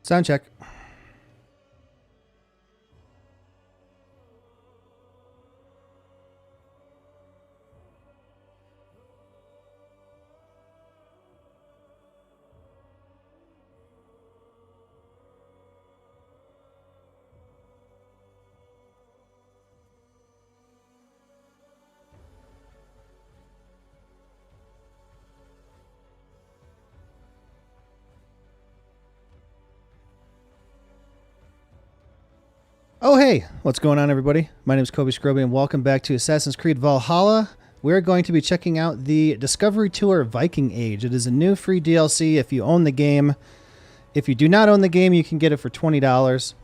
Sound check. Oh, hey, what's going on, everybody? My name is Kobe Scroby, and welcome back to Assassin's Creed Valhalla. We're going to be checking out the Discovery Tour Viking Age. It is a new free DLC if you own the game. If you do not own the game, you can get it for $20.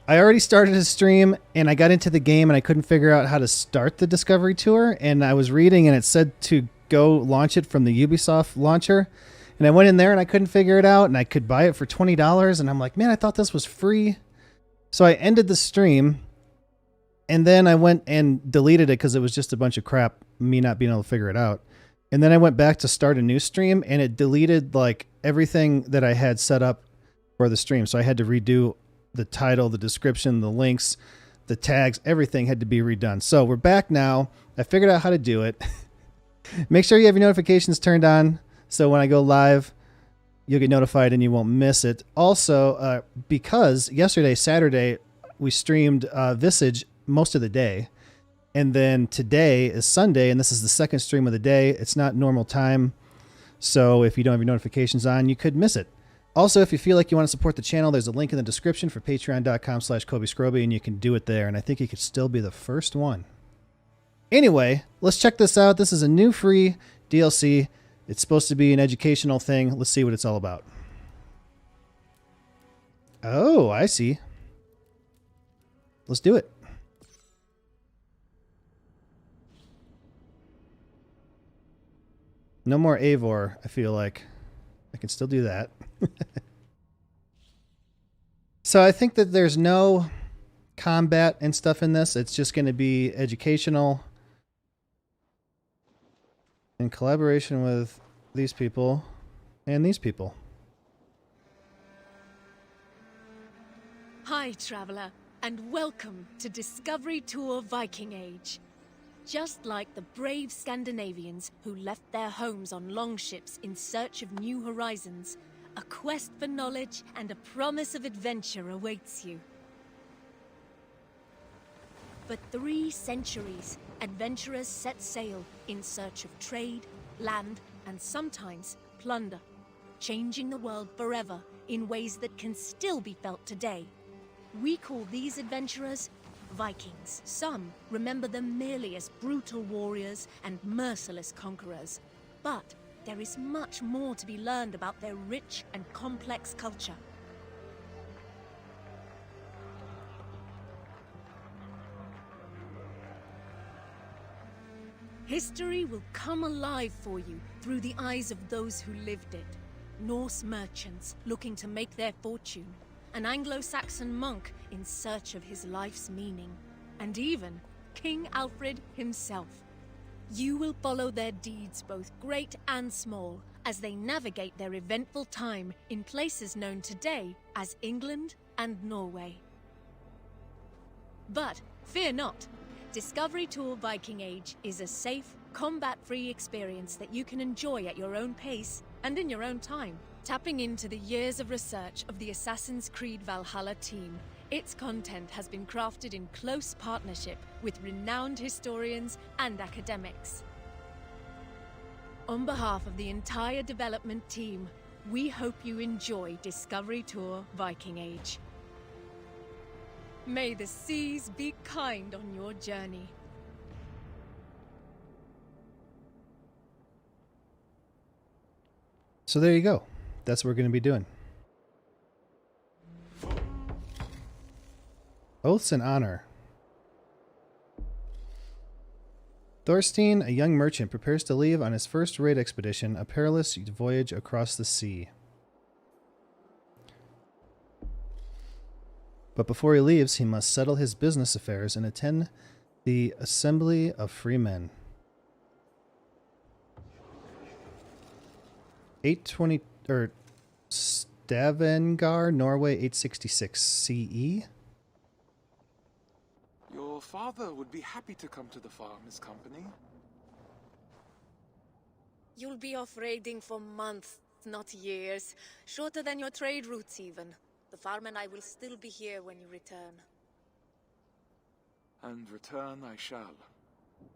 I already started a stream, and I got into the game, and I couldn't figure out how to start the Discovery Tour, and I was reading, and it said to go launch it from the Ubisoft launcher, and I went in there, and I couldn't figure it out, and I could buy it for $20, and I'm like, man, I thought this was free. So I ended the stream, and then I went and deleted it because it was just a bunch of crap, me not being able to figure it out. And then I went back to start a new stream, and it deleted like everything that I had set up for the stream. So I had to redo the title, the description, the links, the tags, everything had to be redone. So we're back now. I figured out how to do it. Make sure you have your notifications turned on so when I go live, you'll get notified and you won't miss it. Also, because yesterday, Saturday, we streamed Visage most of the day. And then today is Sunday, and this is the second stream of the day. It's not normal time. So if you don't have your notifications on, you could miss it. Also, if you feel like you want to support the channel, there's a link in the description for patreon.com/KobeScroby, and you can do it there. And I think you could still be the first one. Anyway, let's check this out. This is a new free DLC. It's supposed to be an educational thing. Let's see what it's all about. Oh, I see. Let's do it. No more Eivor, I feel like. I can still do that. So I think that there's no combat and stuff in this. It's just going to be educational. In collaboration with these people and these people. Hi, traveler, and welcome to Discovery Tour Viking Age. Just like the brave Scandinavians who left their homes on longships in search of new horizons, a quest for knowledge and a promise of adventure awaits you. For 3 centuries, adventurers set sail in search of trade, land, and sometimes plunder, changing the world forever in ways that can still be felt today. We call these adventurers Vikings. Some remember them merely as brutal warriors and merciless conquerors. But there is much more to be learned about their rich and complex culture. History will come alive for you through the eyes of those who lived it. Norse merchants looking to make their fortune, an Anglo-Saxon monk in search of his life's meaning, and even King Alfred himself. You will follow their deeds, both great and small, as they navigate their eventful time in places known today as England and Norway. But fear not. Discovery Tour Viking Age is a safe, combat-free experience that you can enjoy at your own pace and in your own time. Tapping into the years of research of the Assassin's Creed Valhalla team, its content has been crafted in close partnership with renowned historians and academics. On behalf of the entire development team, we hope you enjoy Discovery Tour Viking Age. May the seas be kind on your journey. So there you go. That's what we're going to be doing. Oaths and honor. Thorstein, a young merchant, prepares to leave on his first raid expedition, a perilous voyage across the sea. But before he leaves, he must settle his business affairs and attend the Assembly of Free Men. 820 or Stavanger, Norway, 866 CE. Your father would be happy to come to the farm as company. You'll be off raiding for months, not years. Shorter than your trade routes even. The farm and I will still be here when you return. And return I shall.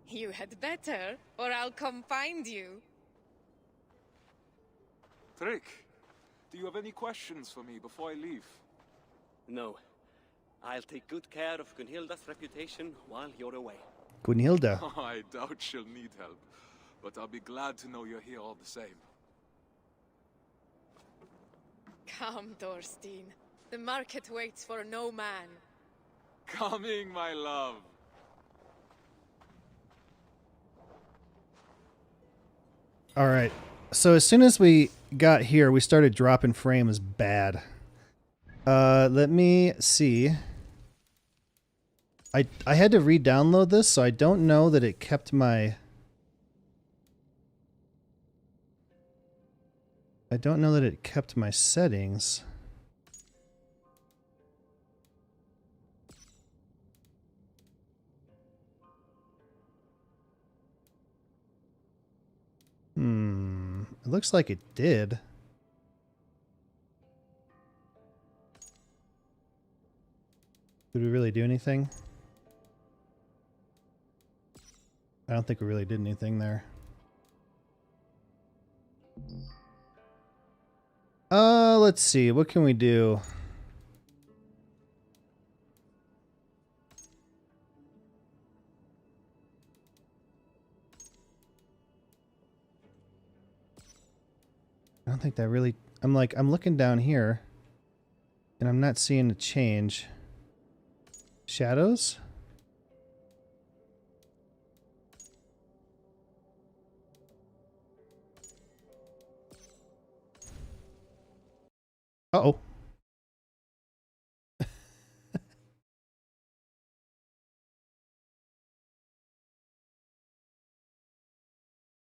You had better, or I'll come find you. Trick, do you have any questions for me before I leave? No. I'll take good care of Gunhilda's reputation while you're away. Gunhilda. I doubt she'll need help, but I'll be glad to know you're here all the same. Come, Thorstein. The market waits for no man. Coming, my love. All right. So as soon as we got here, we started dropping frames bad. Let me see. I had to re-download this, so I don't know that it kept my... I don't know that it kept my settings. It looks like it did. Did we really do anything? I don't think we really did anything there. Let's see. What can we do? I don't think that really... I'm looking down here, and I'm not seeing a change. Shadows? Uh-oh.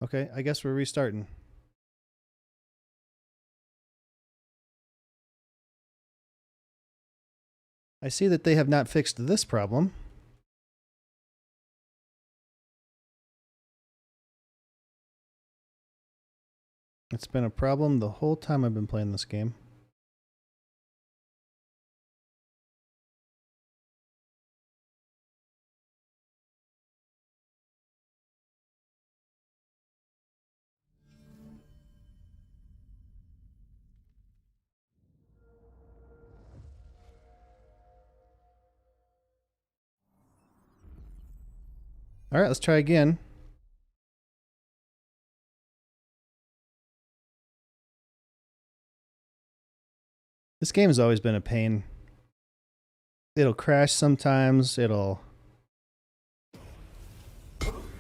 Okay, I guess we're restarting. I see that they have not fixed this problem. It's been a problem the whole time I've been playing this game. All right, let's try again. This game has always been a pain. It'll crash sometimes. It'll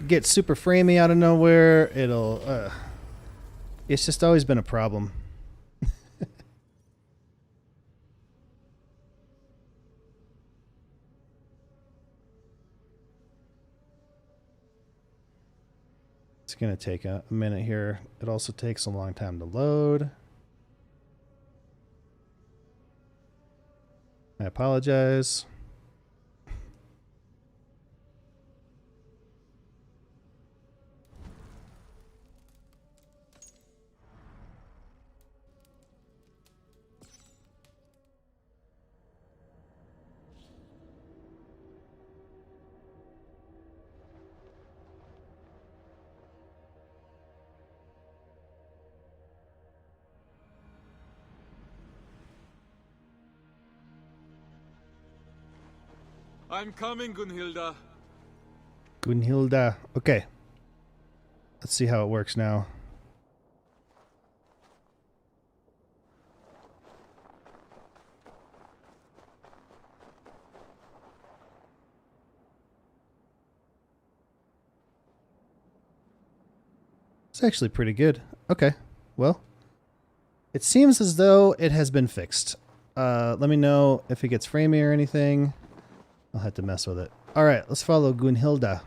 get super framey out of nowhere. It'll... It's just always been a problem. It's going to take a minute here. It also takes a long time to load. I apologize. I'm coming, Gunhilda. Gunhilda. Okay. Let's see how it works now. It's actually pretty good. Okay. Well, it seems as though it has been fixed. Let me know if it gets framey or anything. I'll have to mess with it. All right, let's follow Gunhilda.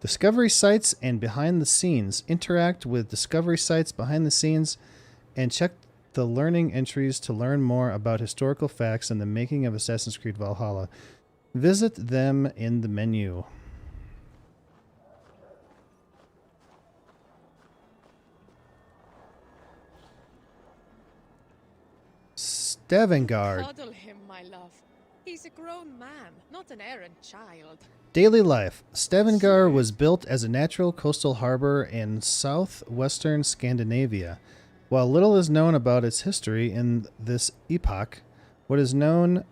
Discovery sites and behind the scenes. Interact with discovery sites behind the scenes and check the learning entries to learn more about historical facts and the making of Assassin's Creed Valhalla. Visit them in the menu. Stavengard. Cuddle him, my love. He's a grown man, not an errant child. Daily life. Stavanger was built as a natural coastal harbor in southwestern Scandinavia. While little is known about its history in this epoch, what is known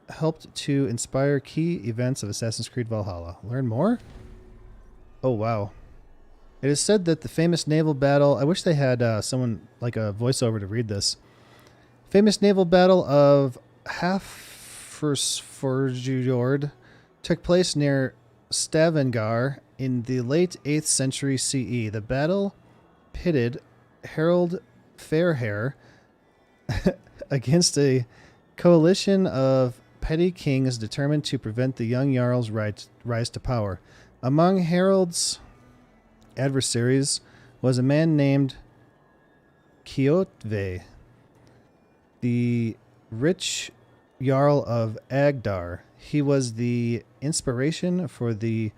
helped to inspire key events of Assassin's Creed Valhalla. Learn more? Oh, wow. It is said that the famous naval battle... I wish they had someone like a voiceover to read this. Famous naval battle of Hafrsfjord took place near Stavanger in the late 8th century CE. The battle pitted Harold Fairhair against a coalition of petty kings determined to prevent the young Jarl's rise to power. Among Harold's adversaries was a man named Kjotve, the rich Jarl of Agdar. He was the inspiration for the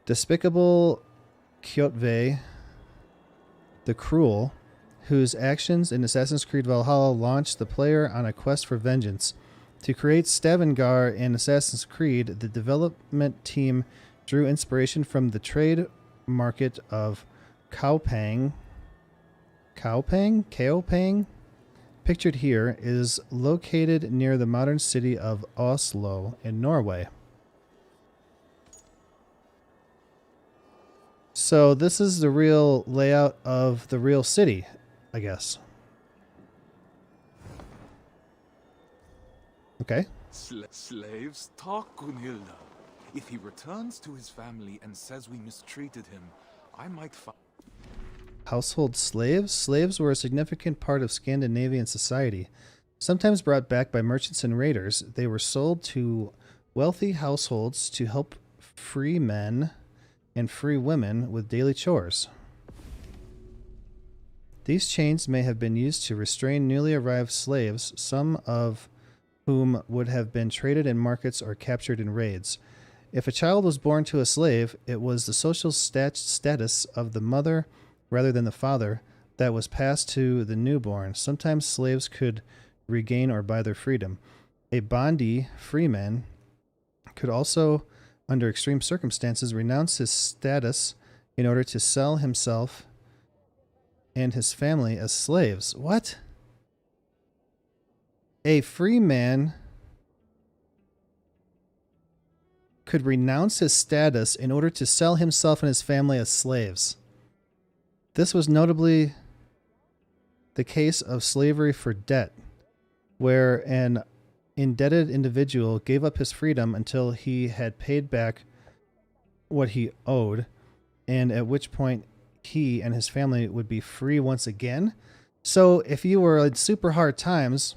despicable Kjotve the Cruel, whose actions in Assassin's Creed Valhalla launched the player on a quest for vengeance. To create Stavanger in Assassin's Creed, the development team drew inspiration from the trade market of Kaupang, pictured here, is located near the modern city of Oslo in Norway. So this is the real layout of the real city, I guess. Okay. Slaves, talk, Gunhilda. If he returns to his family and says we mistreated him, I might find... Household slaves? Slaves were a significant part of Scandinavian society. Sometimes brought back by merchants and raiders, they were sold to wealthy households to help free men and free women with daily chores. These chains may have been used to restrain newly arrived slaves, some of whom would have been traded in markets or captured in raids. If a child was born to a slave, it was the social status of the mother rather than the father that was passed to the newborn. Sometimes slaves could regain or buy their freedom. A bondi, freeman, could also, under extreme circumstances, renounce his status in order to sell himself and his family as slaves. What? A free man could renounce his status in order to sell himself and his family as slaves. This was notably the case of slavery for debt, where an indebted individual gave up his freedom until he had paid back what he owed, and at which point he and his family would be free once again. So if you were in super hard times,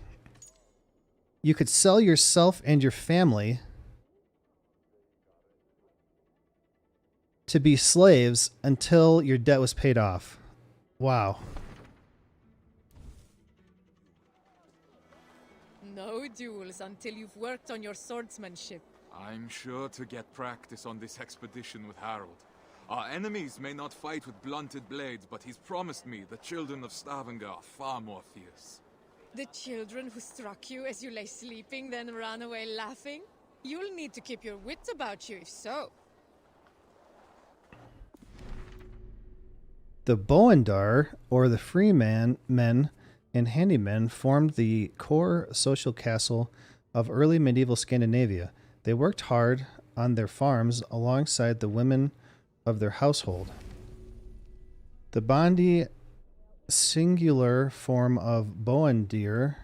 you could sell yourself and your family to be slaves until your debt was paid off. Wow. No duels until you've worked on your swordsmanship. I'm sure to get practice on this expedition with Harold. Our enemies may not fight with blunted blades, but he's promised me the children of Stavanger are far more fierce. The children who struck you as you lay sleeping, then ran away laughing? You'll need to keep your wits about you if so. The Boendar, or the freemen, men and handymen, formed the core social castle of early medieval Scandinavia. They worked hard on their farms alongside the women of their household. The Bondi, singular form of Boender,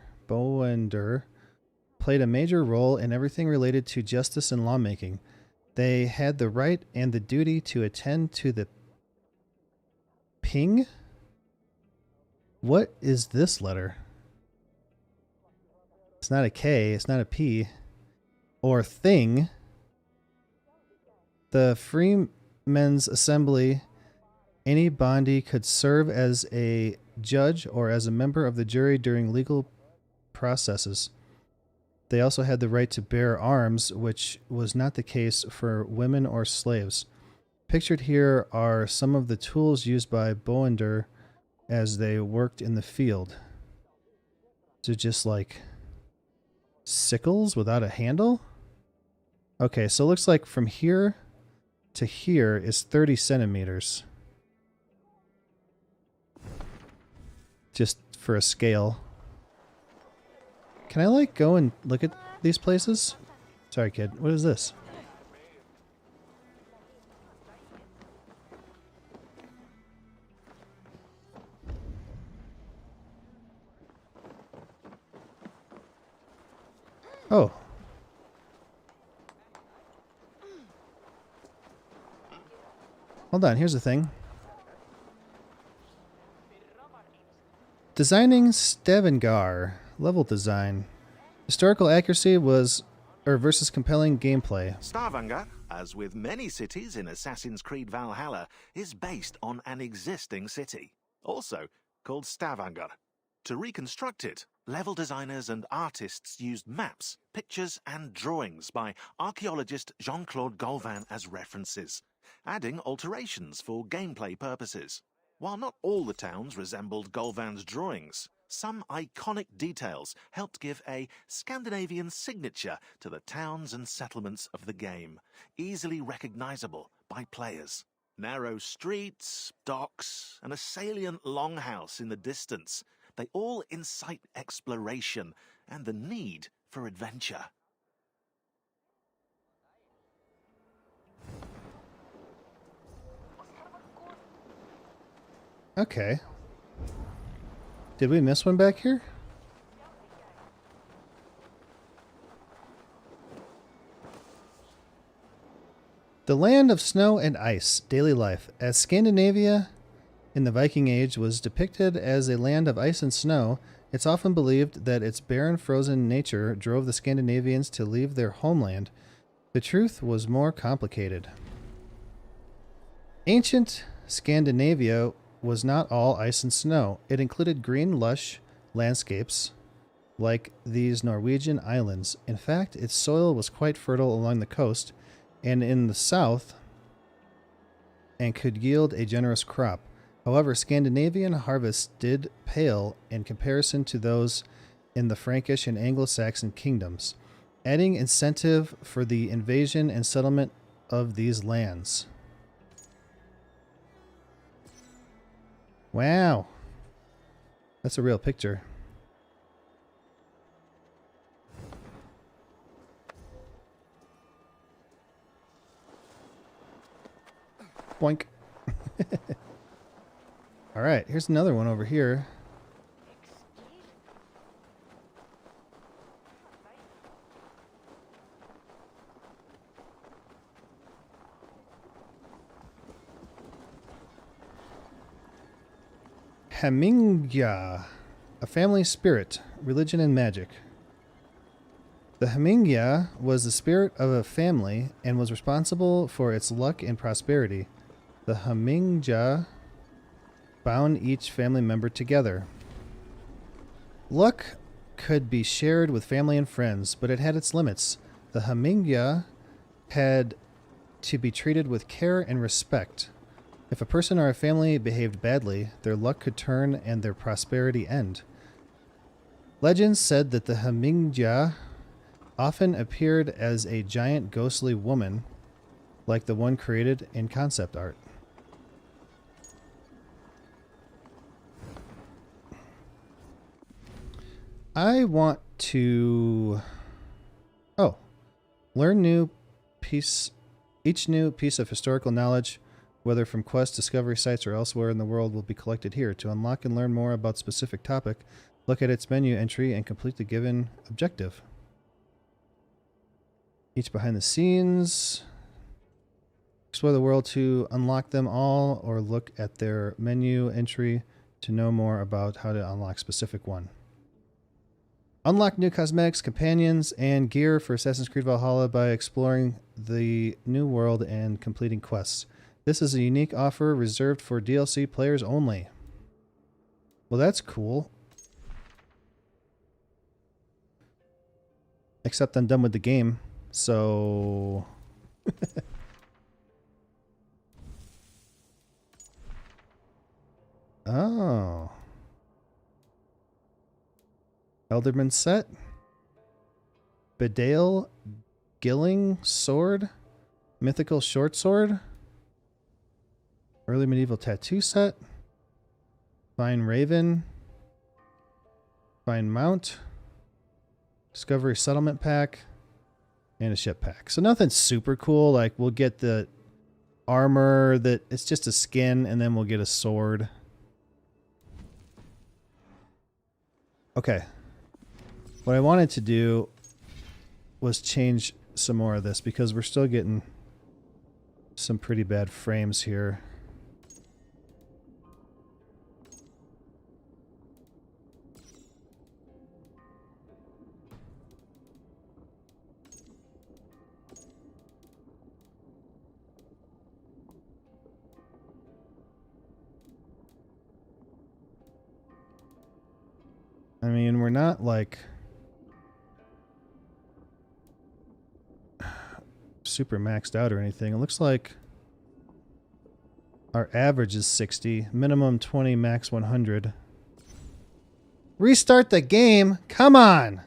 played a major role in everything related to justice and lawmaking. They had the right and the duty to attend to the Ping? What is this letter? It's not a K, it's not a P. Or thing. The men's assembly, any bondie could serve as a judge or as a member of the jury during legal processes. They also had the right to bear arms, which was not the case for women or slaves. Pictured here are some of the tools used by Boender as they worked in the field. So just like sickles without a handle? Okay, so it looks like from here to here is 30 centimeters. Just for a scale. Can I like go and look at these places? Sorry, kid. What is this? Oh. Hold on, here's the thing. Designing Stavanger. Level design. Historical accuracy was versus compelling gameplay. Stavanger, as with many cities in Assassin's Creed Valhalla, is based on an existing city, also called Stavanger. To reconstruct it, level designers and artists used maps, pictures and drawings by archaeologist Jean-Claude Gauvin as references, adding alterations for gameplay purposes. While not all the towns resembled Gauvin's drawings, some iconic details helped give a Scandinavian signature to the towns and settlements of the game, easily recognizable by players. Narrow streets, docks, and a salient longhouse in the distance, they all incite exploration and the need for adventure. Okay. Did we miss one back here? The land of snow and ice, daily life. As Scandinavia in the Viking Age was depicted as a land of ice and snow, it's often believed that its barren, frozen nature drove the Scandinavians to leave their homeland. The truth was more complicated. Ancient Scandinavia was not all ice and snow. It included green, lush landscapes like these Norwegian islands. In fact, its soil was quite fertile along the coast and in the south and could yield a generous crop. However, Scandinavian harvests did pale in comparison to those in the Frankish and Anglo-Saxon kingdoms, adding incentive for the invasion and settlement of these lands. Wow. That's a real picture. Boink. All right, here's another one over here. Hamingia, a family spirit, religion and magic. The Hamingia was the spirit of a family and was responsible for its luck and prosperity. The Hamingia bound each family member together. Luck could be shared with family and friends, but it had its limits. The Hamingia had to be treated with care and respect. If a person or a family behaved badly, their luck could turn and their prosperity end. Legends said that the Hamingia often appeared as a giant ghostly woman, like the one created in concept art. I want to learn each new piece of historical knowledge, whether from quest, discovery sites, or elsewhere in the world, will be collected here. To unlock and learn more about specific topic, look at its menu entry and complete the given objective. Each behind the scenes. Explore the world to unlock them all, or look at their menu entry to know more about how to unlock specific one. Unlock new cosmetics, companions, and gear for Assassin's Creed Valhalla by exploring the new world and completing quests. This is a unique offer reserved for DLC players only. Well, that's cool. Except I'm done with the game, so... Oh. Elderman set. Bedale Gilling Sword. Mythical Short Sword. Early Medieval Tattoo set. Fine Raven. Fine Mount. Discovery Settlement Pack. And a ship pack. So nothing super cool. Like we'll get the armor that it's just a skin, and then we'll get a sword. Okay. What I wanted to do was change some more of this because we're still getting some pretty bad frames here. I mean, we're not like super maxed out or anything. It looks like our average is 60, minimum 20, max 100. Restart the game. Come on.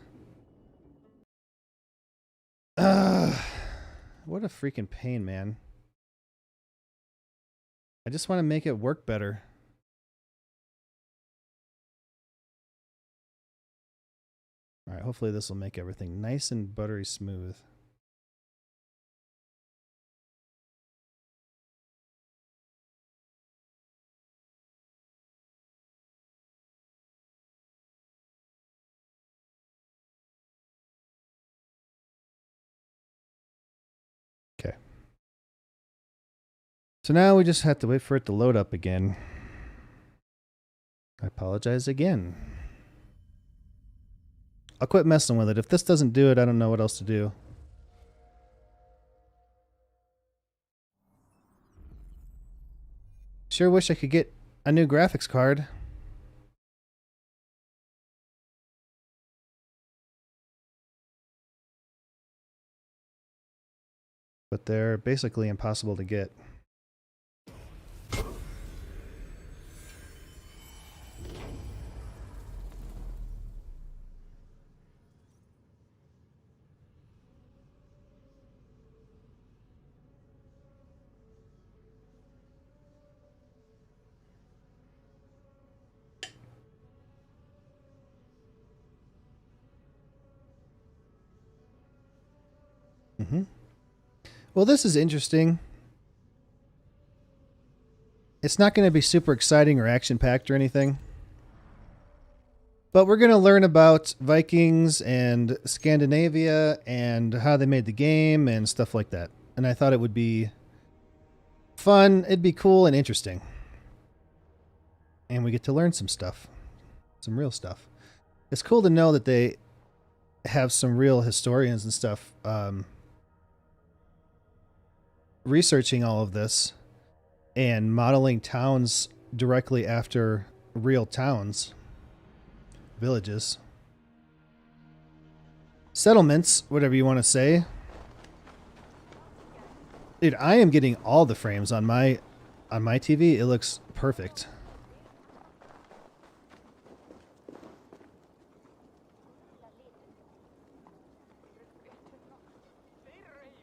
What a freaking pain, man. I just want to make it work better. All right, hopefully this will make everything nice and buttery smooth. Okay. So now we just have to wait for it to load up again. I apologize again. I'll quit messing with it. If this doesn't do it, I don't know what else to do. Sure wish I could get a new graphics card. But they're basically impossible to get. Well, this is interesting. It's not going to be super exciting or action-packed or anything. But we're going to learn about Vikings and Scandinavia and how they made the game and stuff like that. And I thought it would be fun, it'd be cool and interesting. And we get to learn some stuff. Some real stuff. It's cool to know that they have some real historians and stuff researching all of this and modeling towns directly after real towns, villages, settlements, whatever you want to say. Dude, I am getting all the frames on my TV. It looks perfect.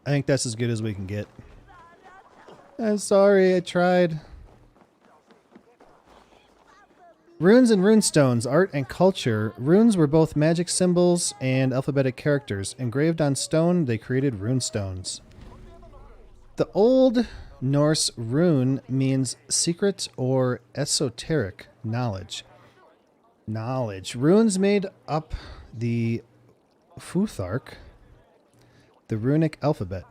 I think that's as good as we can get. I'm sorry, I tried. Runes and runestones, art and culture. Runes were both magic symbols and alphabetic characters. Engraved on stone, they created runestones. The Old Norse rune means secret or esoteric knowledge. Runes made up the Futhark, the runic alphabet.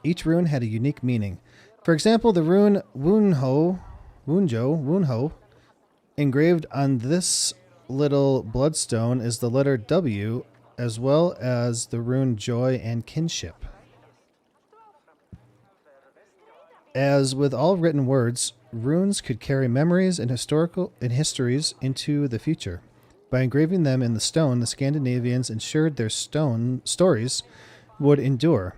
Each rune had a unique meaning. For example, the rune Wunjo, engraved on this little bloodstone is the letter W, as well as the rune joy and kinship. As with all written words, runes could carry memories and histories into the future. By engraving them in the stone, the Scandinavians ensured their stone stories would endure.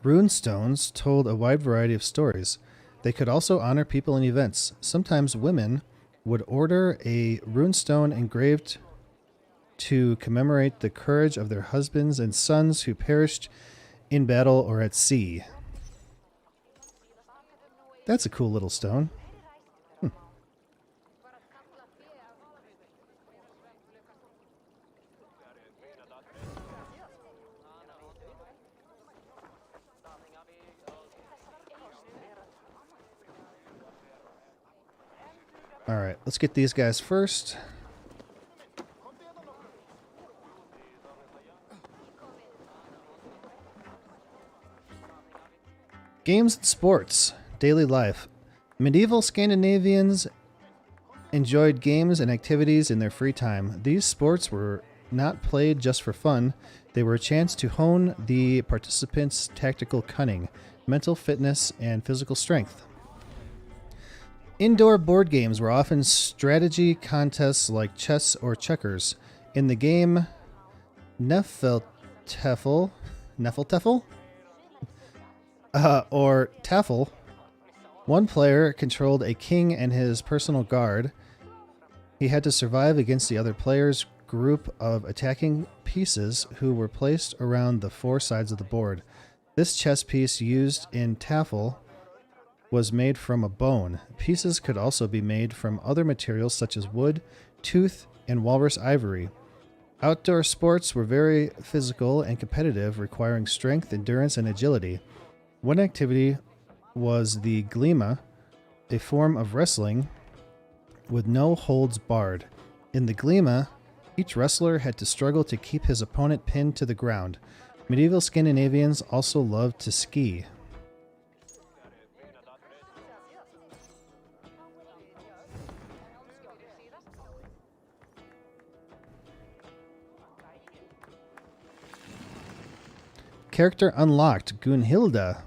Rune stones told a wide variety of stories. They could also honor people and events. Sometimes women would order a rune stone engraved to commemorate the courage of their husbands and sons who perished in battle or at sea. That's a cool little stone. Alright, let's get these guys first. Games and sports. Daily life. Medieval Scandinavians enjoyed games and activities in their free time. These sports were not played just for fun. They were a chance to hone the participants' tactical cunning, mental fitness, and physical strength. Indoor board games were often strategy contests like chess or checkers. In the game Neffelteffel, or Taffel, one player controlled a king and his personal guard. He had to survive against the other player's group of attacking pieces who were placed around the four sides of the board. This chess piece used in Taffel was made from a bone. Pieces could also be made from other materials such as wood, tooth, and walrus ivory. Outdoor sports were very physical and competitive, requiring strength, endurance, and agility. One activity was the glima, a form of wrestling with no holds barred. In the glima, each wrestler had to struggle to keep his opponent pinned to the ground. Medieval Scandinavians also loved to ski. Character unlocked, Gunhilda.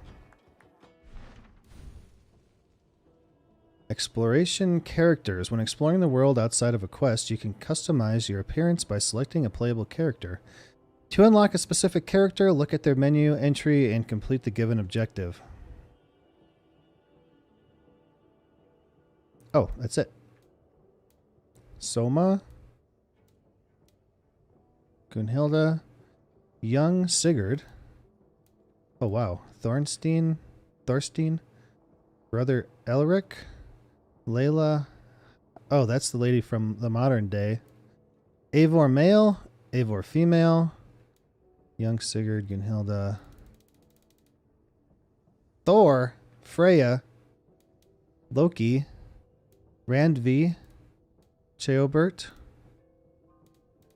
Exploration characters. When exploring the world outside of a quest, you can customize your appearance by selecting a playable character. To unlock a specific character, look at their menu entry and complete the given objective. Oh, that's it. Soma. Gunhilda. Young Sigurd. Oh, wow. Thorstein. Brother Elric. Layla. Oh, that's the lady from the modern day. Eivor male. Eivor female. Young Sigurd. Gunhilda. Thor. Freya. Loki. Randvi. Cheobert.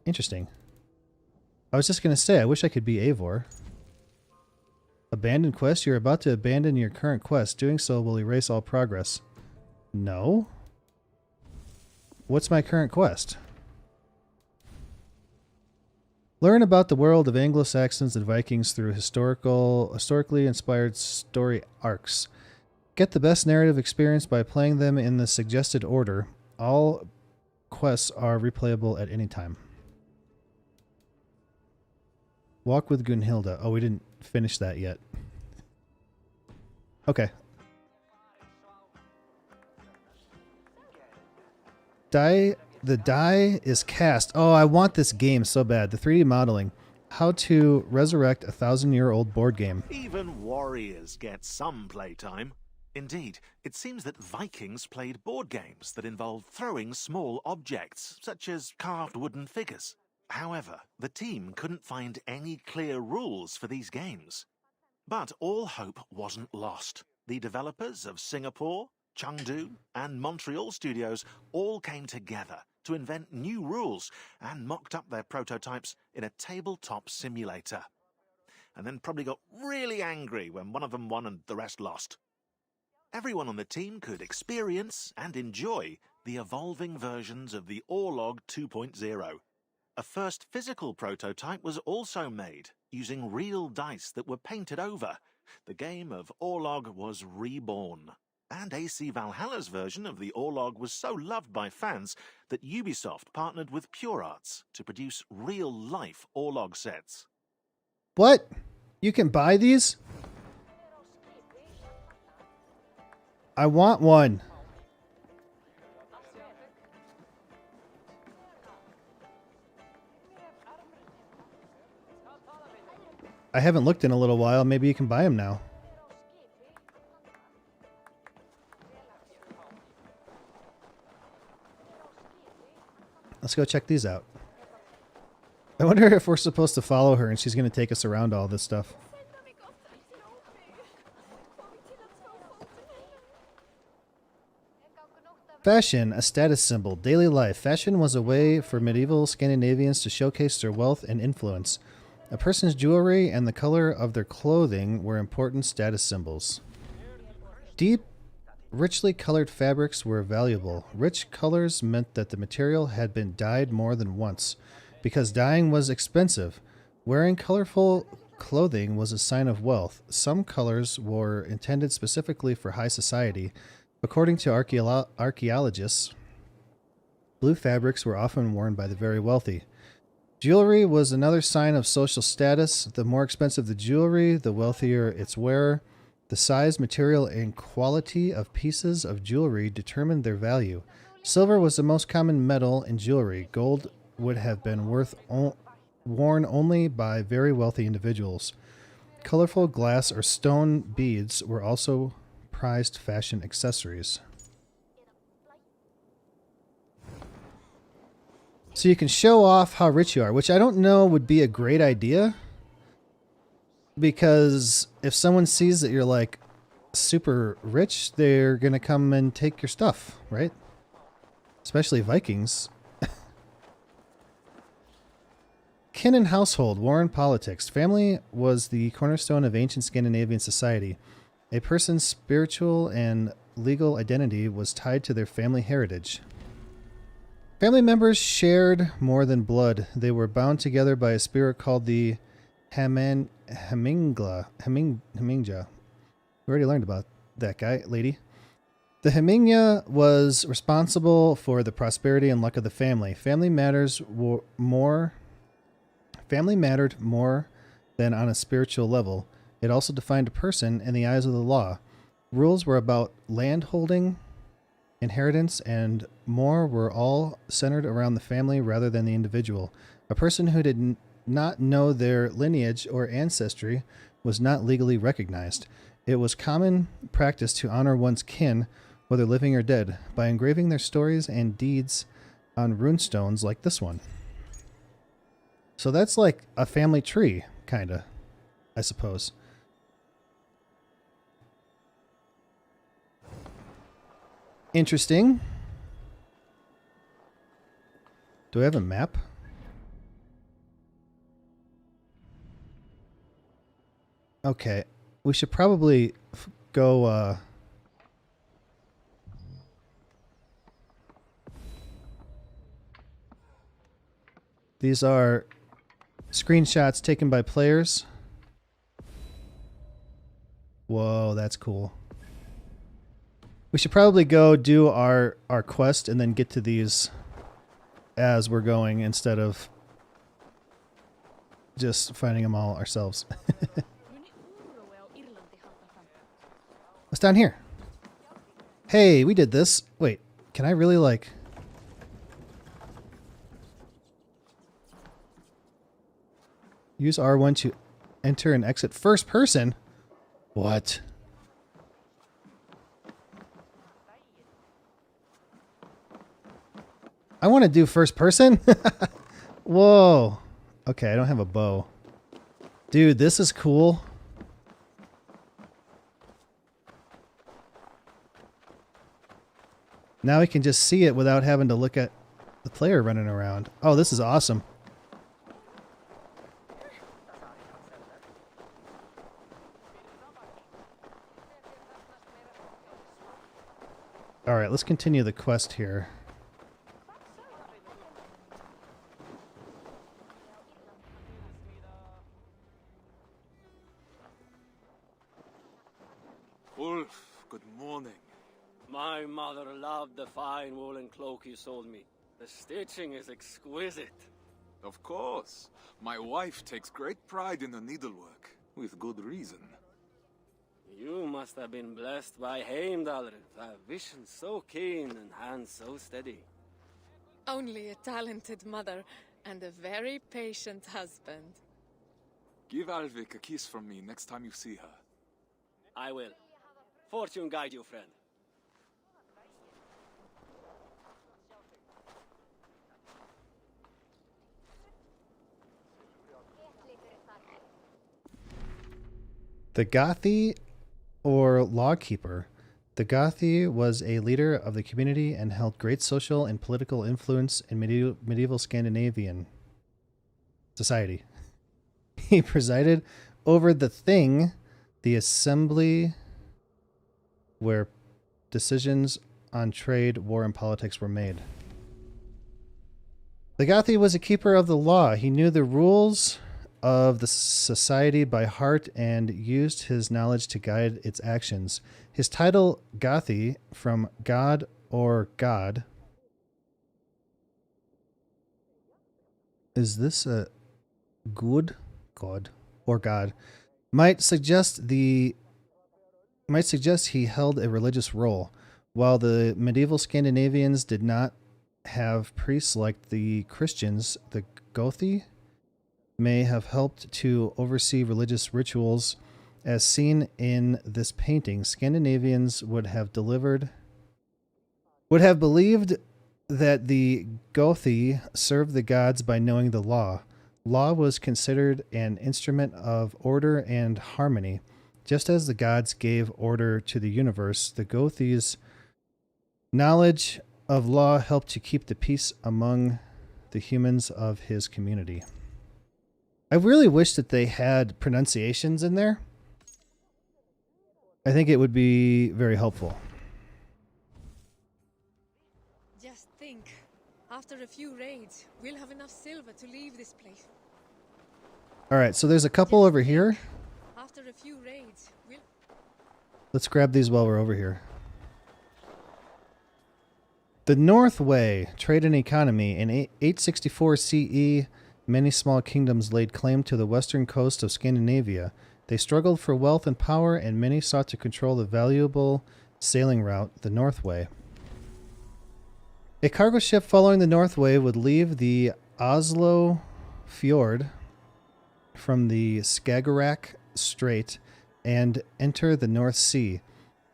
Interesting. I was just going to say, I wish I could be Eivor. Abandon quest. You're about to abandon your current quest. Doing so will erase all progress. No? What's my current quest? Learn about the world of Anglo-Saxons and Vikings through historically inspired story arcs. Get the best narrative experience by playing them in the suggested order. All quests are replayable at any time. Walk with Gunhilda. Oh, we didn't finish that yet. Okay. The die is cast. Oh, I want this game so bad. The 3D modeling. How to resurrect a 1,000-year-old board game. Even warriors get some playtime. Indeed, it seems that Vikings played board games that involved throwing small objects, such as carved wooden figures. However, the team couldn't find any clear rules for these games. But all hope wasn't lost. The developers of Singapore, Chengdu, and Montreal studios all came together to invent new rules and mocked up their prototypes in a tabletop simulator. And then probably got really angry when one of them won and the rest lost. Everyone on the team could experience and enjoy the evolving versions of the Orlog 2.0. A first physical prototype was also made, using real dice that were painted over, the game of Orlog was reborn. And AC Valhalla's version of the Orlog was so loved by fans that Ubisoft partnered with Pure Arts to produce real-life Orlog sets. What? You can buy these? I want one. I haven't looked in a little while. Maybe you can buy them now. Let's go check these out. I wonder if we're supposed to follow her and she's going to take us around all this stuff. Fashion, a status symbol. Daily life. Fashion was a way for medieval Scandinavians to showcase their wealth and influence. A person's jewelry and the color of their clothing were important status symbols. Deep, richly colored fabrics were valuable. Rich colors meant that the material had been dyed more than once. Because dyeing was expensive, wearing colorful clothing was a sign of wealth. Some colors were intended specifically for high society. According to archaeologists, blue fabrics were often worn by the very wealthy. Jewelry was another sign of social status. The more expensive the jewelry, the wealthier its wearer. The size, material, and quality of pieces of jewelry determined their value. Silver was the most common metal in jewelry. Gold would have been worn only by very wealthy individuals. Colorful glass or stone beads were also prized fashion accessories. So you can show off how rich you are, which I don't know would be a great idea. Because if someone sees that you're like super rich, they're going to come and take your stuff, right? Especially Vikings. Kin and household, war and politics. Family was the cornerstone of ancient Scandinavian society. A person's spiritual and legal identity was tied to their family heritage. Family members shared more than blood. They were bound together by a spirit called the Hamingia. We already learned about that guy, lady. The Hamingia was responsible for the prosperity and luck of the family. Family mattered more than on a spiritual level. It also defined a person in the eyes of the law. Rules were about land holding, inheritance, and more were all centered around the family rather than the individual. A person who did not know their lineage or ancestry was not legally recognized. It was common practice to honor one's kin, whether living or dead, by engraving their stories and deeds on runestones like this one. So that's like a family tree, kinda, I suppose. Interesting. Do I have a map? Okay. We should probably go, these are screenshots taken by players. Whoa, that's cool. We should probably go do our quest and then get to these as we're going instead of just finding them all ourselves. What's down here? Hey, we did this. Wait, can I really like... Use R1 to enter and exit first person? What? I want to do first person? Whoa. Okay, I don't have a bow. Dude, this is cool. Now we can just see it without having to look at the player running around. Oh, this is awesome. Alright, let's continue the quest here. Ulf, good morning. My mother loved the fine woolen cloak you sold me. The stitching is exquisite. Of course. My wife takes great pride in the needlework, with good reason. You must have been blessed by Heimdall, a vision so keen and hands so steady. Only a talented mother and a very patient husband. Give Alvik a kiss from me next time you see her. I will. Fortune guide you, friend. The Gothi, or Lawkeeper. The Gothi was a leader of the community and held great social and political influence in medieval Scandinavian society. He presided over the Thing, the assembly where decisions on trade, war, and politics were made. The Gothi was a keeper of the law. He knew the rules of the society by heart and used his knowledge to guide its actions. His title, Gothi, from God or God. Is this a good God or God? Might suggest he held a religious role. While the medieval Scandinavians did not have priests like the Christians, the Gothi may have helped to oversee religious rituals. As seen in this painting, Scandinavians would have believed that the Gothi served the gods by knowing the law. Law was considered an instrument of order and harmony. Just as the gods gave order to the universe, the Gothi's knowledge of law helped to keep the peace among the humans of his community. I really wish that they had pronunciations in there. I think it would be very helpful. Just think, after a few raids, we'll have enough silver to leave this place. All right, so there's a couple over here. After a few raids, Let's grab these while we're over here. The North Way, trade and economy. In 864 CE, many small kingdoms laid claim to the western coast of Scandinavia. They struggled for wealth and power, and many sought to control the valuable sailing route, the North Way. A cargo ship following the North Way would leave the Oslo Fjord from the Skagerrak Strait and enter the North Sea.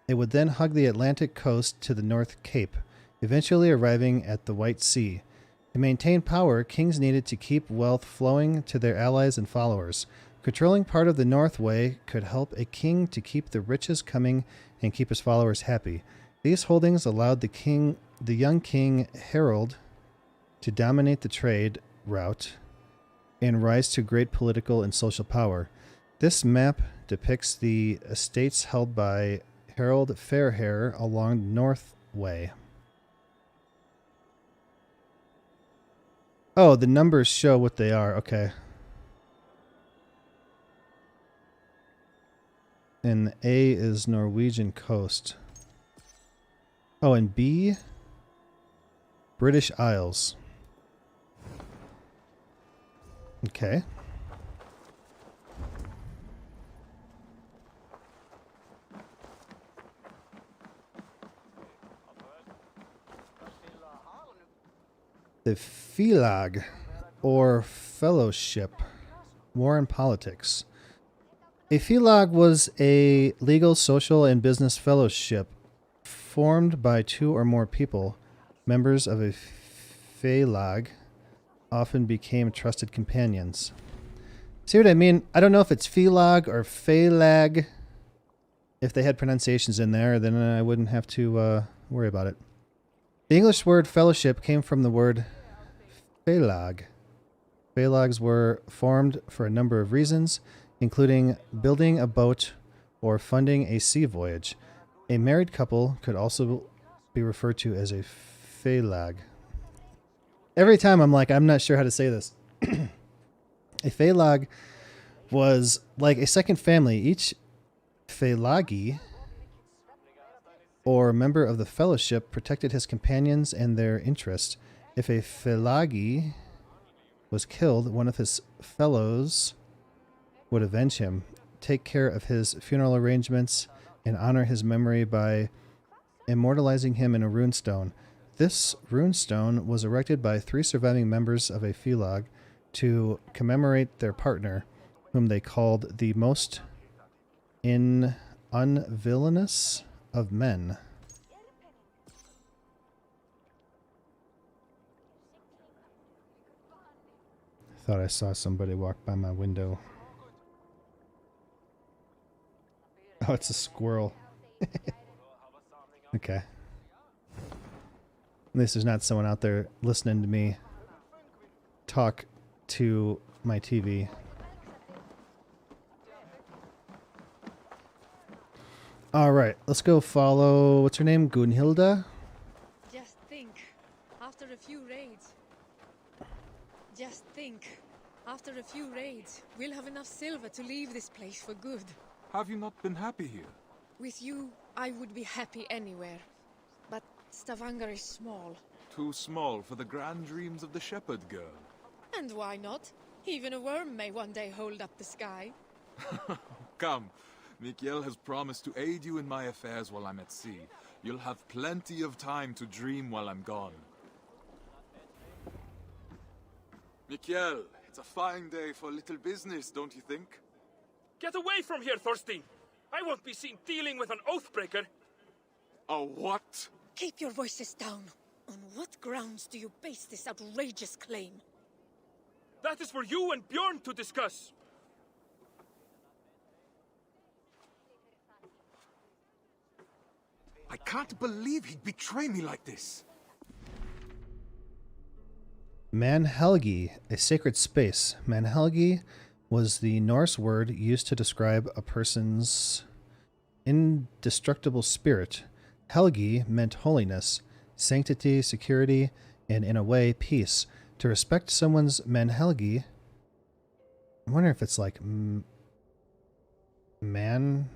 It would then hug the Atlantic coast to the North Cape, eventually arriving at the White Sea. To maintain power, kings needed to keep wealth flowing to their allies and followers. Controlling part of the North Way could help a king to keep the riches coming and keep his followers happy. These holdings allowed the young king Harold to dominate the trade route and rise to great political and social power. This map depicts the estates held by Harold Fairhair along the North Way. Oh, the numbers show what they are. Okay. And A is Norwegian coast. Oh, and B, British Isles. Okay. The Félag, or Fellowship, War and Politics. A Félag was a legal, social, and business fellowship formed by two or more people. Members of a Félag often became trusted companions. See what I mean? I don't know if it's Félag or Félag. If they had pronunciations in there, then I wouldn't have to worry about it. The English word fellowship came from the word Félag. Félags were formed for a number of reasons, including building a boat or funding a sea voyage. A married couple could also be referred to as a Félag. Every time I'm like, I'm not sure how to say this. A Félag was like a second family. Each Félagi or member of the fellowship protected his companions and their interests. If a Felagi was killed, one of his fellows would avenge him, take care of his funeral arrangements, and honor his memory by immortalizing him in a runestone. This runestone was erected by 3 surviving members of a Felag to commemorate their partner, whom they called the most unvillainous of men. Thought I saw somebody walk by my window. Oh, it's a squirrel. Okay. At least there's not someone out there listening to me talk to my TV. Alright, let's go follow, what's her name? Gunhilda? Just think, after a few raids, we'll have enough silver to leave this place for good. Have you not been happy here? With you, I would be happy anywhere. But Stavanger is small. Too small for the grand dreams of the shepherd girl. And why not? Even a worm may one day hold up the sky. Come, Mikael has promised to aid you in my affairs while I'm at sea. You'll have plenty of time to dream while I'm gone. Mikael, it's a fine day for little business, don't you think? Get away from here, Thorstein! I won't be seen dealing with an oathbreaker! A what? Keep your voices down. On what grounds do you base this outrageous claim? That is for you and Bjorn to discuss! I can't believe he'd betray me like this. Manhelgi, a sacred space. Manhelgi was the Norse word used to describe a person's indestructible spirit. Helgi meant holiness, sanctity, security, and in a way, peace. To respect someone's Manhelgi, I wonder if it's like manhood?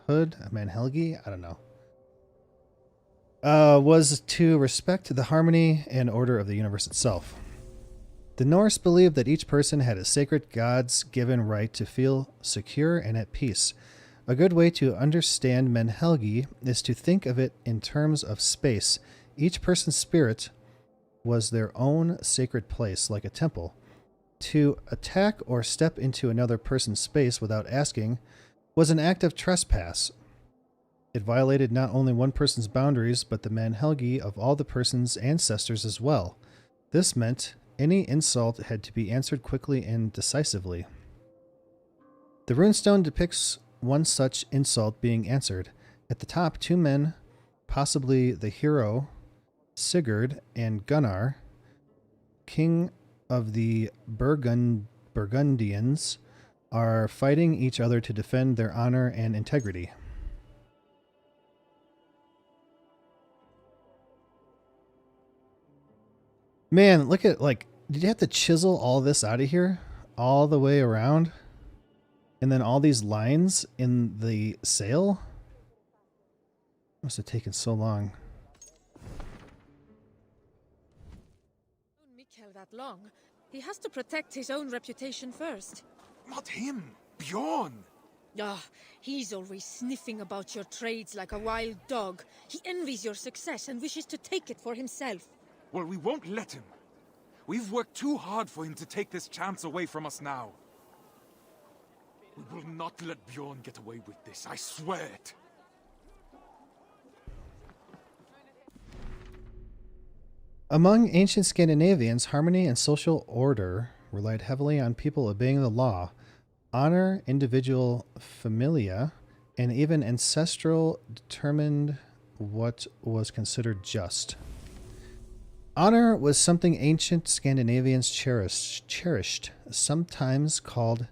Manhelgi? I don't know. Was to respect the harmony and order of the universe itself. The Norse believed that each person had a sacred God's given right to feel secure and at peace. A good way to understand Menhelgi is to think of it in terms of space. Each person's spirit was their own sacred place, like a temple. To attack or step into another person's space without asking was an act of trespass. It violated not only one person's boundaries, but the Manhelgi of all the person's ancestors as well. This meant any insult had to be answered quickly and decisively. The runestone depicts one such insult being answered. At the top, 2 men, possibly the hero Sigurd and Gunnar, king of the Burgundians, are fighting each other to defend their honor and integrity. Man, look at, like, did you have to chisel all this out of here? All the way around? And then all these lines in the sail? Must have taken so long. Mikael that long. He has to protect his own reputation first. Not him, Bjorn. Ah, he's always sniffing about your trades like a wild dog. He envies your success and wishes to take it for himself. Well, we won't let him. We've worked too hard for him to take this chance away from us now. We will not let Bjorn get away with this, I swear it. Among ancient Scandinavians, harmony and social order relied heavily on people obeying the law. Honor, individual familia, and even ancestral determined what was considered just. Honor was something ancient Scandinavians cherished, sometimes called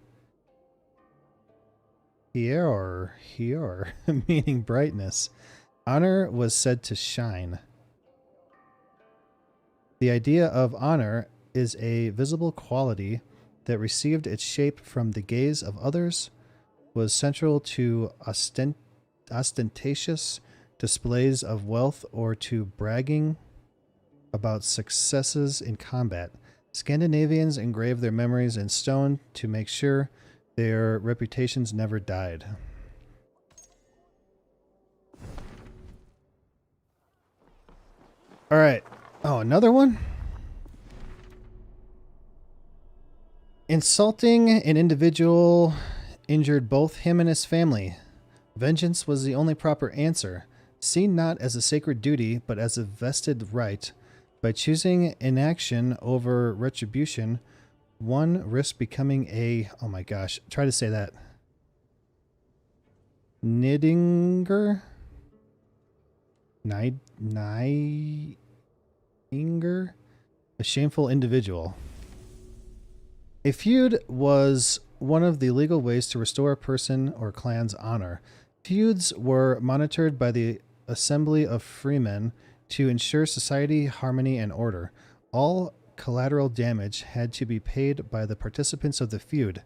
Hjör, meaning brightness. Honor was said to shine. The idea of honor is a visible quality that received its shape from the gaze of others, was central to ostentatious displays of wealth, or to bragging about successes in combat. Scandinavians engraved their memories in stone to make sure their reputations never died. All right. Oh, another one? Insulting an individual injured both him and his family. Vengeance was the only proper answer, seen not as a sacred duty, but as a vested right. By choosing inaction over retribution, one risks becoming a... Oh my gosh. Try to say that. Nidinger? Nidinger? A shameful individual. A feud was one of the legal ways to restore a person or clan's honor. Feuds were monitored by the assembly of freemen to ensure society, harmony, and order. All collateral damage had to be paid by the participants of the feud,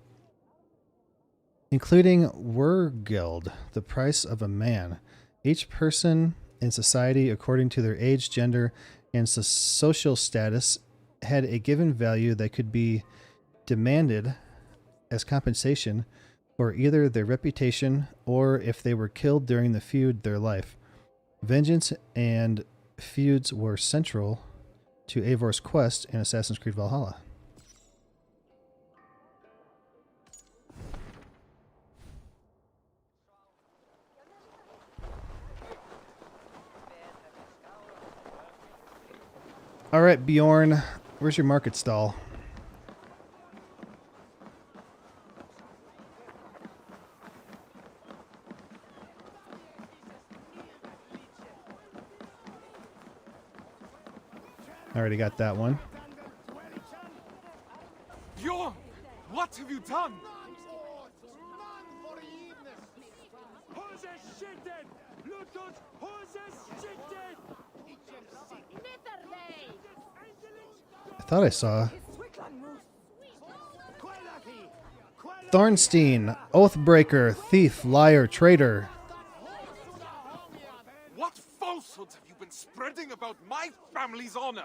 including Wergild, the price of a man. Each person in society, according to their age, gender, and social status, had a given value that could be demanded as compensation for either their reputation or, if they were killed during the feud, their life. Vengeance and feuds were central to Eivor's quest in Assassin's Creed Valhalla. All right, Bjorn, where's your market stall? I already got that one. Bjorn! What have you done? I thought I saw Thornstein, Oathbreaker, Thief, Liar, Traitor. What falsehoods have you been spreading about my family's honor?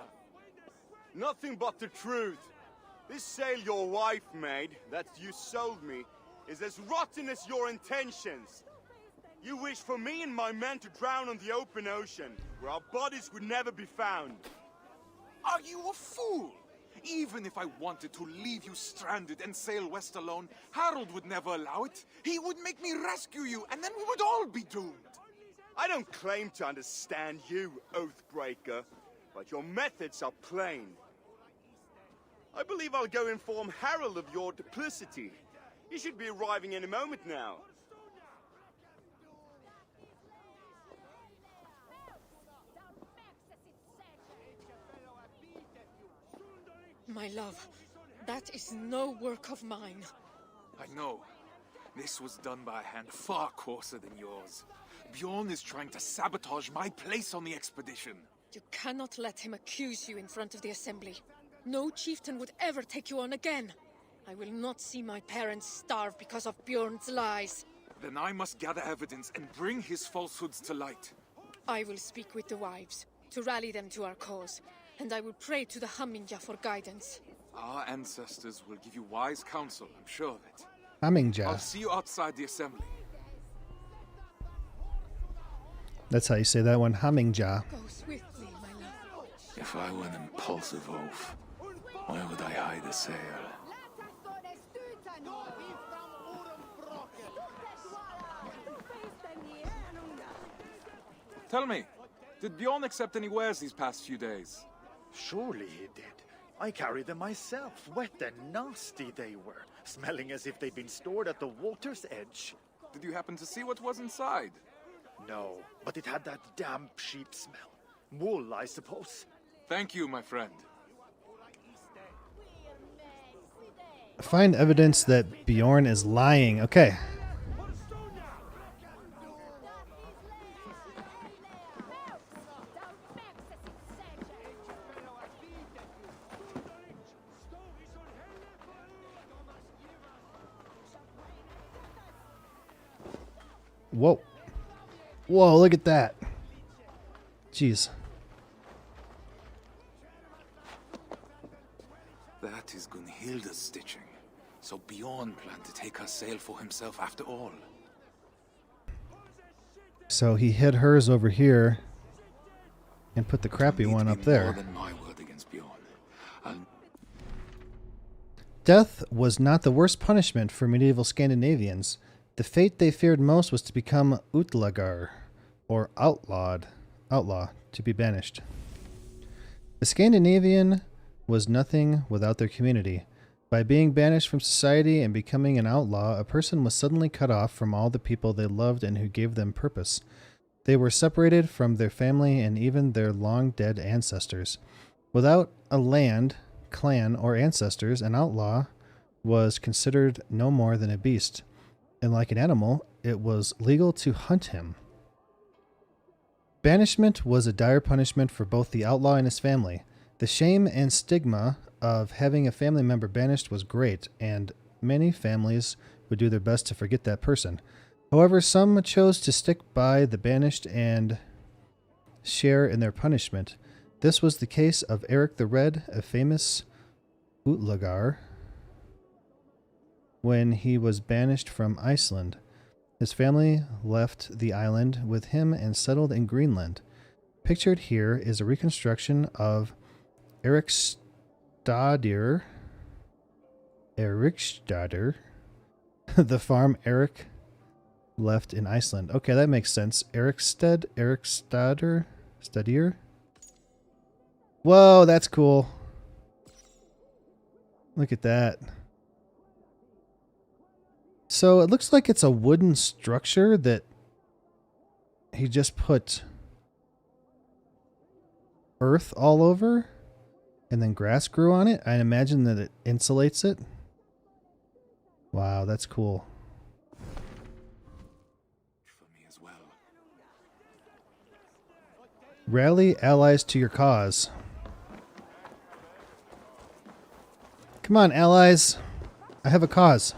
Nothing but the truth. This sail your wife made, that you sold me, is as rotten as your intentions. You wish for me and my men to drown on the open ocean, where our bodies would never be found. Are you a fool? Even if I wanted to leave you stranded and sail west alone, Harold would never allow it. He would make me rescue you, and then we would all be doomed. I don't claim to understand you, Oathbreaker, but your methods are plain. I believe I'll go inform Harold of your duplicity. He should be arriving any moment now. My love, that is no work of mine. I know. This was done by a hand far coarser than yours. Bjorn is trying to sabotage my place on the expedition. You cannot let him accuse you in front of the assembly. No chieftain would ever take you on again. I will not see my parents starve because of Bjorn's lies. Then I must gather evidence and bring his falsehoods to light. I will speak with the wives, to rally them to our cause, and I will pray to the Hamingia for guidance. Our ancestors will give you wise counsel, I'm sure of it. Hamingia. I'll see you outside the assembly. That's how you say that one, Hamingia. Go swiftly, my love. If I were an impulsive oaf, why would I hide a sail? Tell me, did Bjorn accept any wares these past few days? Surely he did. I carried them myself. Wet and nasty they were, smelling as if they'd been stored at the water's edge. Did you happen to see what was inside? No, but it had that damp sheep smell. Wool, I suppose. Thank you, my friend. Find evidence that Bjorn is lying. Okay. Whoa. Whoa, look at that. Jeez. That is Gunhilda's stitching. So Bjorn planned to take her sail for himself after all. So he hid hers over here and put the crappy one up More there. than my word against Bjorn. Death was not the worst punishment for medieval Scandinavians. The fate they feared most was to become utlagar, or outlaw, to be banished. The Scandinavian was nothing without their community. By being banished from society and becoming an outlaw, a person was suddenly cut off from all the people they loved and who gave them purpose. They were separated from their family and even their long-dead ancestors. Without a land, clan, or ancestors, an outlaw was considered no more than a beast, and like an animal, it was legal to hunt him. Banishment was a dire punishment for both the outlaw and his family. The shame and stigma of having a family member banished was great, and many families would do their best to forget that person. However, some chose to stick by the banished and share in their punishment. This was the case of Eric the Red, a famous Utlagar, when he was banished from Iceland. His family left the island with him and settled in Greenland. Pictured here is a reconstruction of Erikstadir, the farm Eric left in Iceland. Okay, that makes sense. Erikstadir. Whoa, that's cool. Look at that. So it looks like it's a wooden structure that he just put earth all over and then grass grew on it. I imagine that it insulates it. Wow, that's cool. For me as well. Rally allies to your cause. Come on, allies. I have a cause.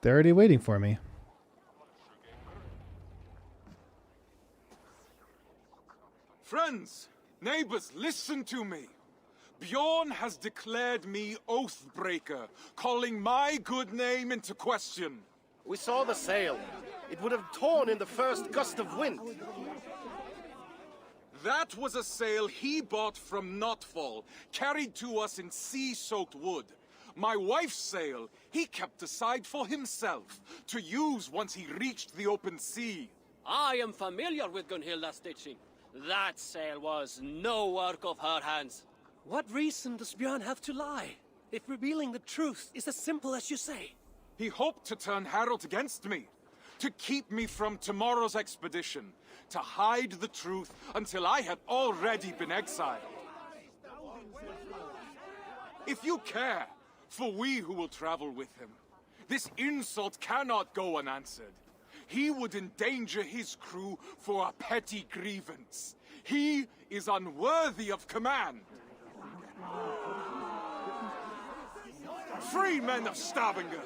They're already waiting for me. Friends, neighbors, listen to me. Bjorn has declared me Oathbreaker, calling my good name into question. We saw the sail. It would have torn in the first gust of wind. That was a sail he bought from Notfall, carried to us in sea-soaked wood. My wife's sail he kept aside for himself, to use once he reached the open sea. I am familiar with Gunhilda's stitching. That sail was no work of her hands. What reason does Björn have to lie, if revealing the truth is as simple as you say? He hoped to turn Harold against me, to keep me from tomorrow's expedition, to hide the truth until I had already been exiled. If you care for we who will travel with him, this insult cannot go unanswered. He would endanger his crew for a petty grievance. He is unworthy of command. Free men of Stavanger,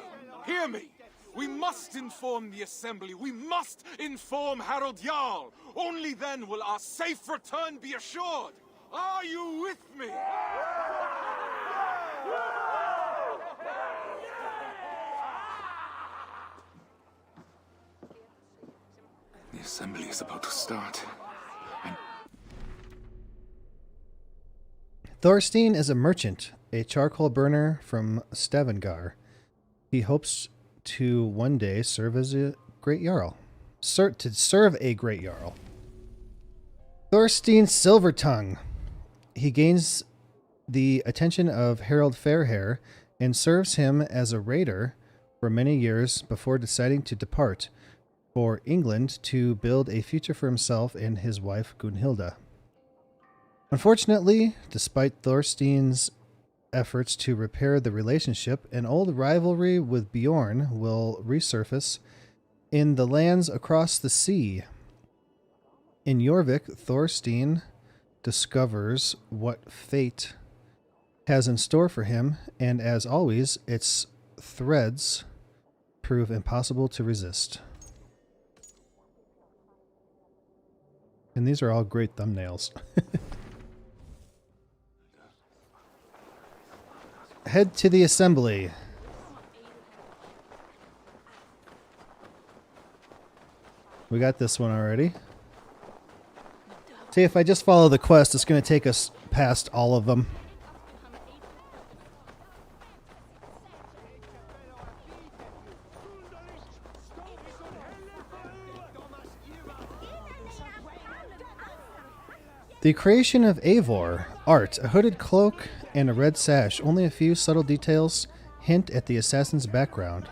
hear me. We must inform the assembly. We must inform Harold Jarl. Only then will our safe return be assured. Are you with me? The assembly is about to start. Thorstein is a merchant, a charcoal burner from Stavanger. He hopes to one day serve as a great jarl. Serve a great jarl. Thorstein Silvertongue. He gains the attention of Harold Fairhair and serves him as a raider for many years before deciding to depart for England to build a future for himself and his wife Gunhilda. Unfortunately, despite Thorstein's efforts to repair the relationship, an old rivalry with Bjorn will resurface In the lands across the sea. In Jorvik, Thorstein discovers what fate has in store for him, and as always, its threads prove impossible to resist. And these are all great thumbnails. Head to the assembly. We got this one already. See, if I just follow the quest, it's going to take us past all of them. The creation of Eivor. Art, a hooded cloak and a red sash. Only a few subtle details hint at the assassin's background.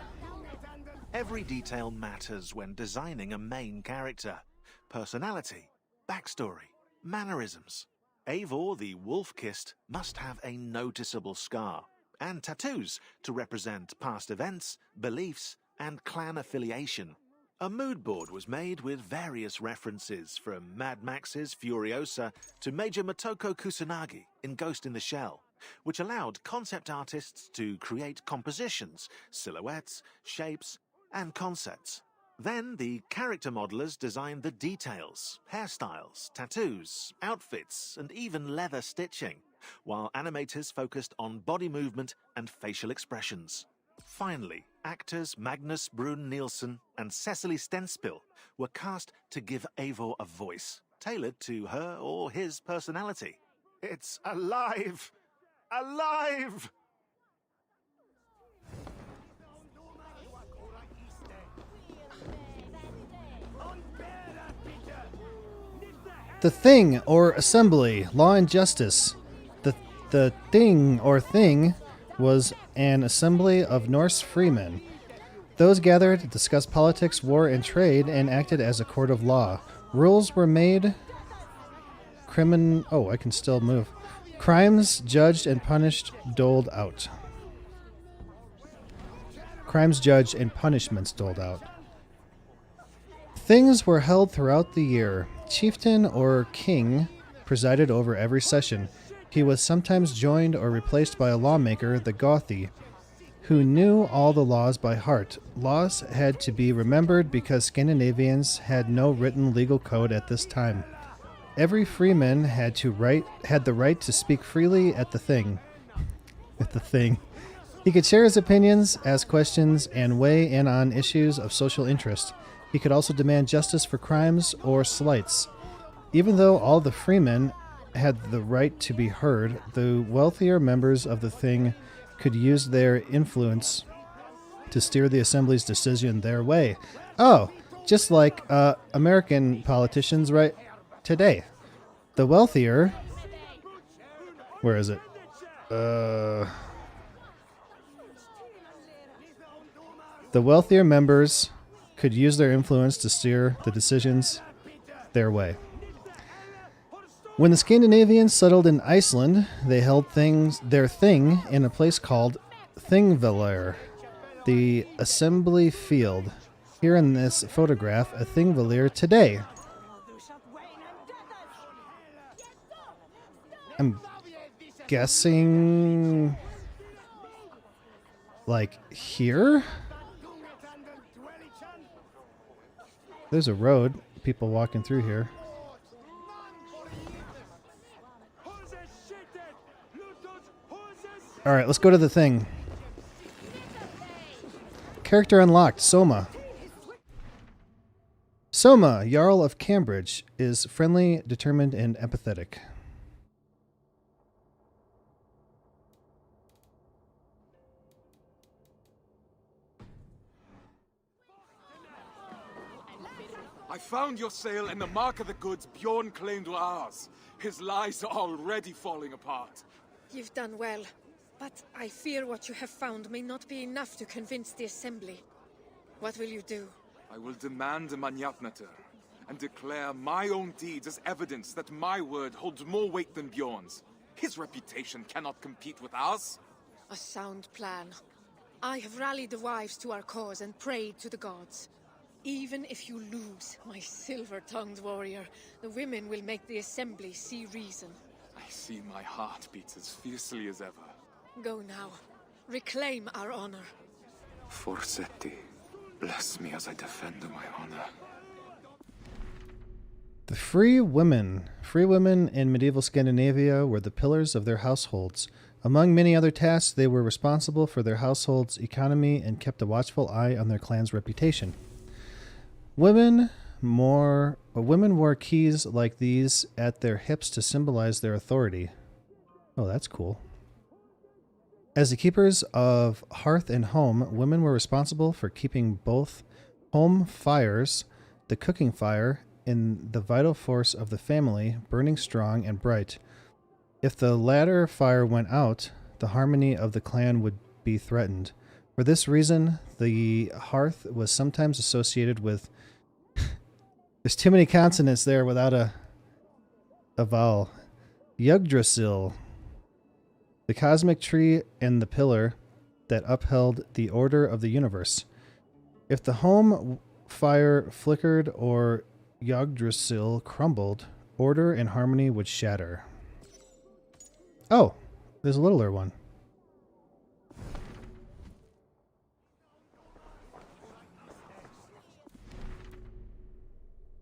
Every detail matters when designing a main character. Personality, backstory, mannerisms. Eivor, the wolf-kissed, must have a noticeable scar and tattoos to represent past events, beliefs, and clan affiliation. A mood board was made with various references from Mad Max's Furiosa to Major Motoko Kusanagi in Ghost in the Shell, which allowed concept artists to create compositions, silhouettes, shapes, and concepts. Then the character modelers designed the details, hairstyles, tattoos, outfits, and even leather stitching, while animators focused on body movement and facial expressions. Finally, actors Magnus Brun Nielsen and Cecily Stenspill were cast to give Eivor a voice, tailored to her or his personality. It's alive! Alive! The Thing, or Assembly, Law and Justice. The Thing, or Thing, was an assembly of Norse freemen. Those gathered to discuss politics, war, and trade, and acted as a court of law. Rules were made. I can still move. Crimes judged and punished, doled out. Crimes judged and punishments doled out. Things were held throughout the year. Chieftain or king presided over every session. He was sometimes joined or replaced by a lawmaker, the Gothi, who knew all the laws by heart. Laws had to be remembered because Scandinavians had no written legal code at this time. Every freeman had the right to speak freely at the thing. He could share his opinions, ask questions, and weigh in on issues of social interest. He could also demand justice for crimes or slights. Even though all the freemen had the right to be heard, the wealthier members of the thing could use their influence to steer the assembly's decision their way. Oh, just like American politicians right today. The wealthier... Where is it? The wealthier members could use their influence to steer the decisions their way. When the Scandinavians settled in Iceland, they held their thing in a place called Thingvellir, the assembly field. Here in this photograph, a Thingvellir today. I'm guessing like here? There's a road, people walking through here. Alright, let's go to the thing. Character unlocked, Soma. Soma, Jarl of Cambridge, is friendly, determined, and empathetic. I found your sale and the mark of the goods Bjorn claimed were ours. His lies are already falling apart. You've done well, but I fear what you have found may not be enough to convince the assembly. What will you do? I will demand a Manjapnater and declare my own deeds as evidence that my word holds more weight than Bjorn's. His reputation cannot compete with ours. A sound plan. I have rallied the wives to our cause and prayed to the gods. Even if you lose, my silver-tongued warrior, the women will make the assembly see reason. I see my heart beats as fiercely as ever. Go now. Reclaim our honor. Forsetti, bless me as I defend my honor. The free women. Free women in medieval Scandinavia were the pillars of their households. Among many other tasks, they were responsible for their household's economy and kept a watchful eye on their clan's reputation. Women wore keys like these at their hips to symbolize their authority. Oh, that's cool. As the keepers of hearth and home, women were responsible for keeping both home fires, the cooking fire, and the vital force of the family burning strong and bright. If the latter fire went out, the harmony of the clan would be threatened. For this reason, the hearth was sometimes associated with... There's too many consonants there without a vowel. Yggdrasil, the cosmic tree and the pillar that upheld the order of the universe. If the home fire flickered or Yggdrasil crumbled, order and harmony would shatter. Oh, there's a littler one.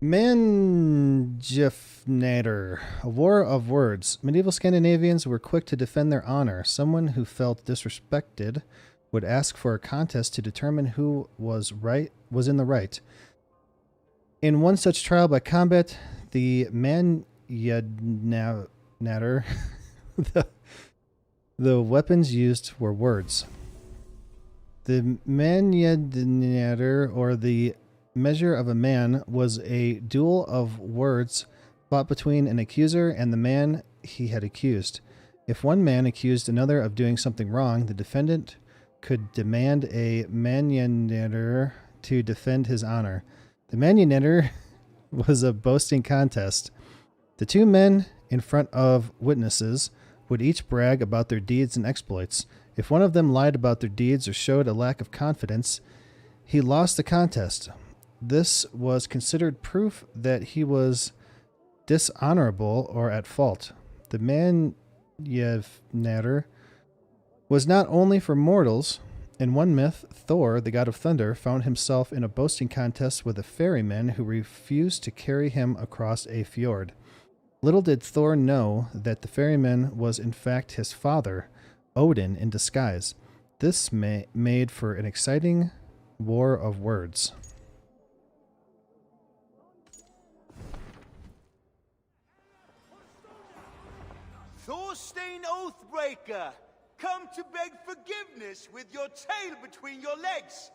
Manjefnader, a war of words. Medieval Scandinavians were quick to defend their honor. Someone who felt disrespected would ask for a contest to determine who was in the right. In one such trial by combat, the Manjefnader, the weapons used were words. The Manjefnader, or the measure of a man, was a duel of words fought between an accuser and the man he had accused. If one man accused another of doing something wrong, the defendant could demand a Manjefnader to defend his honor. The Manjefnader was a boasting contest. The two men in front of witnesses would each brag about their deeds and exploits. If one of them lied about their deeds or showed a lack of confidence, he lost the contest. This was considered proof that he was dishonorable or at fault. The Manjefnader was not only for mortals. In one myth, Thor, the god of thunder, found himself in a boasting contest with a ferryman who refused to carry him across a fjord. Little did Thor know that the ferryman was in fact his father, Odin, in disguise. This made for an exciting war of words. Thorstein Oathbreaker, come to beg forgiveness with your tail between your legs.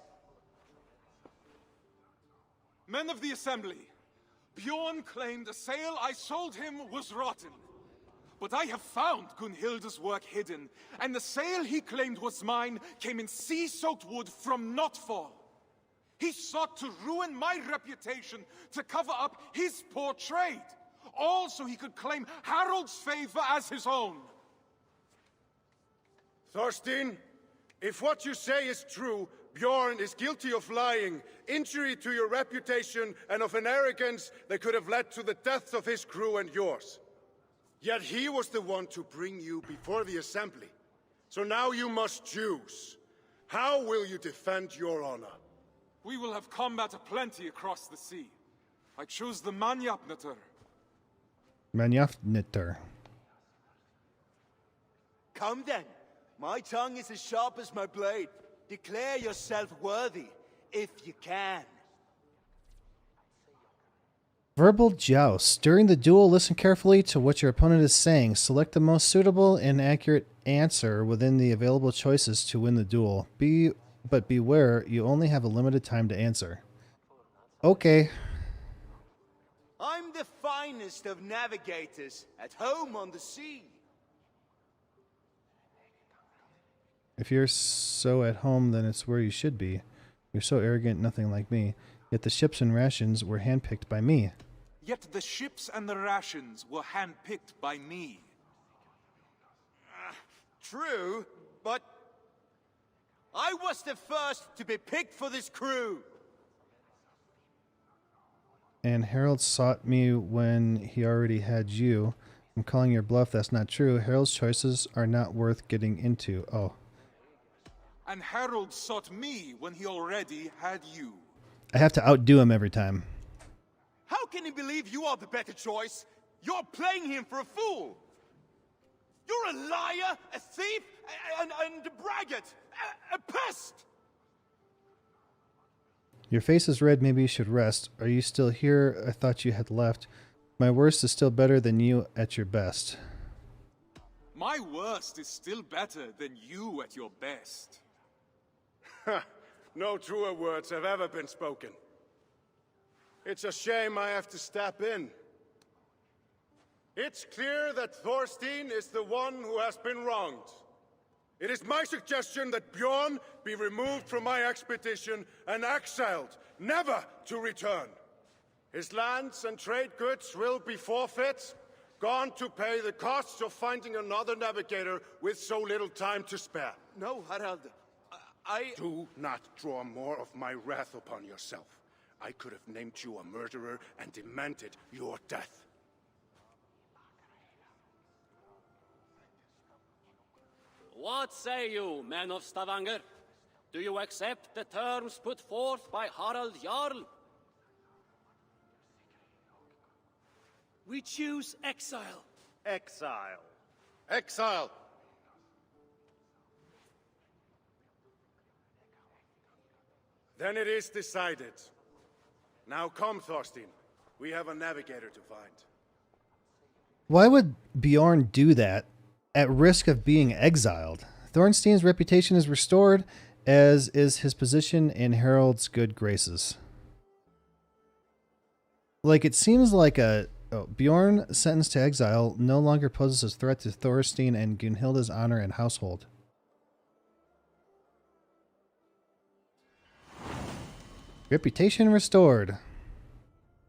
Men of the assembly, Bjorn claimed a sail I sold him was rotten. But I have found Gunhilda's work hidden, and the sail he claimed was mine came in sea-soaked wood from Notfall. He sought to ruin my reputation to cover up his poor trade, all so he could claim Harald's favor as his own. Thorstein, if what you say is true, Bjorn is guilty of lying, injury to your reputation, and of an arrogance that could have led to the deaths of his crew and yours. Yet he was the one to bring you before the assembly. So now you must choose. How will you defend your honor? We will have combat aplenty across the sea. I choose the Manjefnader. Manjefnader. Come then. My tongue is as sharp as my blade. Declare yourself worthy, if you can. Verbal joust. During the duel, listen carefully to what your opponent is saying. Select the most suitable and accurate answer within the available choices to win the duel. But beware, you only have a limited time to answer. Okay. I'm the finest of navigators, at home on the sea. If you're so at home, then it's where you should be. You're so arrogant, nothing like me. Yet the ships and rations were handpicked by me. Yet the ships and the rations were handpicked by me. True, but I was the first to be picked for this crew. And Harold sought me when he already had you. I'm calling your bluff. That's not true. Harold's choices are not worth getting into. Oh. And Harold sought me when he already had you. I have to outdo him every time. How can he believe you are the better choice? You're playing him for a fool. You're a liar, a thief, and a braggart, a pest. Your face is red. Maybe you should rest. Are you still here? I thought you had left. My worst is still better than you at your best. My worst is still better than you at your best. No truer words have ever been spoken. It's a shame I have to step in. It's clear that Thorstein is the one who has been wronged. It is my suggestion that Bjorn be removed from my expedition and exiled, never to return. His lands and trade goods will be forfeit, gone to pay the costs of finding another navigator with so little time to spare. No, Harald. Do not draw more of my wrath upon yourself. I could have named you a murderer and demanded your death. What say you, men of Stavanger? Do you accept the terms put forth by Harald Jarl? We choose exile. Exile. Exile! Then it is decided. Now come, Thorstein. We have a navigator to find. Why would Bjorn do that at risk of being exiled? Thorstein's reputation is restored, as is his position in Harold's good graces. Like, it seems like Bjorn sentenced to exile no longer poses a threat to Thorstein and Gunhilda's honor and household. Reputation restored.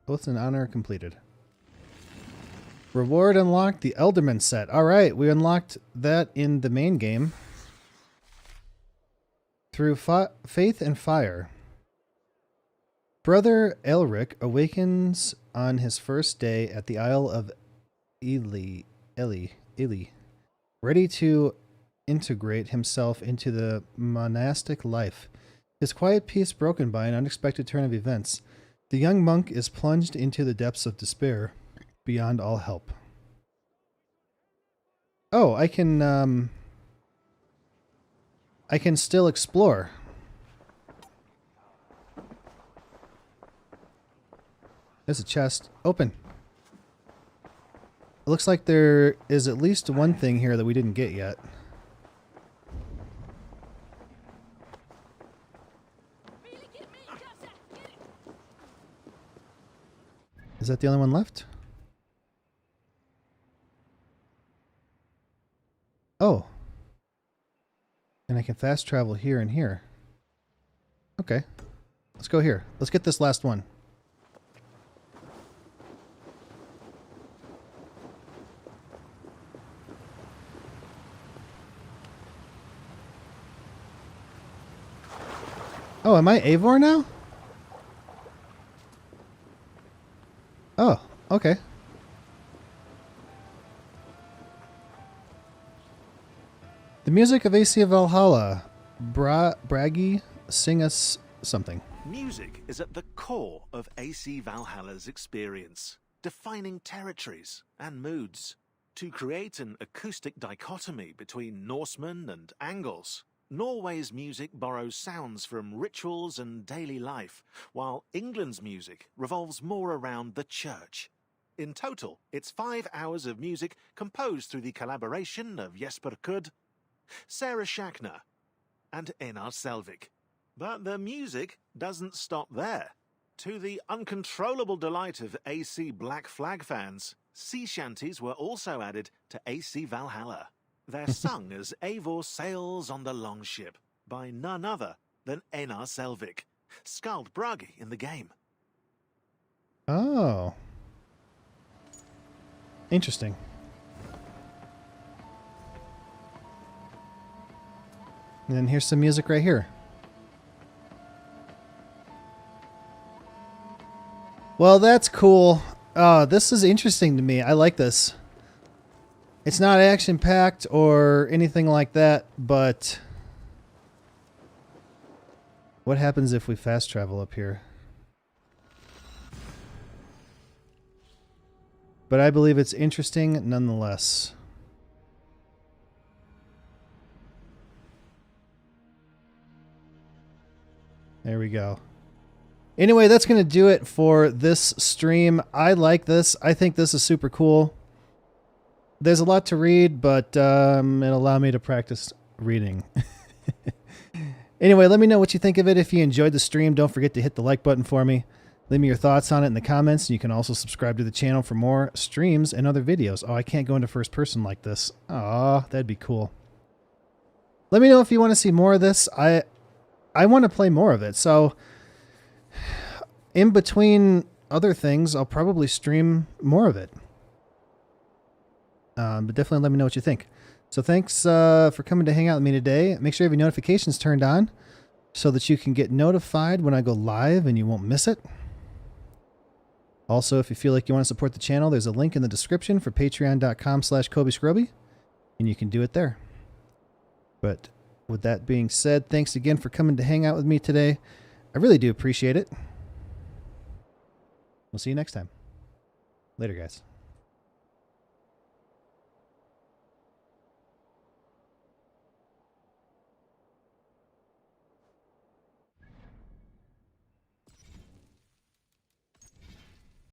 Oath and honor completed. Reward unlocked, the Elderman set. Alright, we unlocked that in the main game. Through faith and fire. Brother Elric awakens on his first day at the Isle of Ili, ready to integrate himself into the monastic life. His quiet peace broken by an unexpected turn of events. The young monk is plunged into the depths of despair, beyond all help. Oh, I can still explore. There's a chest. Open. It looks like there is at least one thing here that we didn't get yet. Is that the only one left? Oh. And I can fast travel here and here. Okay. Let's go here. Let's get this last one. Oh, am I Eivor now? Oh, okay. The music of AC Valhalla. Bragi, sing us something. Music is at the core of AC Valhalla's experience, defining territories and moods. To create an acoustic dichotomy between Norsemen and Angles, Norway's music borrows sounds from rituals and daily life, while England's music revolves more around the church. In total, it's 5 hours of music composed through the collaboration of Jesper Kudd, Sarah Schachner, and Einar Selvik. But the music doesn't stop there. To the uncontrollable delight of AC Black Flag fans, sea shanties were also added to AC Valhalla. They're sung as Eivor sails on the longship by none other than Einar Selvik, Skald Bragi in the game. Oh. Interesting. And then here's some music right here. Well, that's cool. This is interesting to me. I like this. It's not action-packed or anything like that, but what happens if we fast travel up here? But I believe it's interesting nonetheless. There we go. Anyway, that's going to do it for this stream. I like this. I think this is super cool. There's a lot to read, but it'll allow me to practice reading. Anyway, let me know what you think of it. If you enjoyed the stream, don't forget to hit the like button for me. Leave me your thoughts on it in the comments. You can also subscribe to the channel for more streams and other videos. Oh, I can't go into first person like this. Aw, that'd be cool. Let me know if you want to see more of this. I want to play more of it. So in between other things, I'll probably stream more of it. But definitely let me know what you think. So thanks for coming to hang out with me today. Make sure you have your notifications turned on so that you can get notified when I go live and you won't miss it. Also, if you feel like you want to support the channel, there's a link in the description for patreon.com/KobeScroby, and you can do it there. But with that being said, thanks again for coming to hang out with me today. I really do appreciate it. We'll see you next time. Later, guys.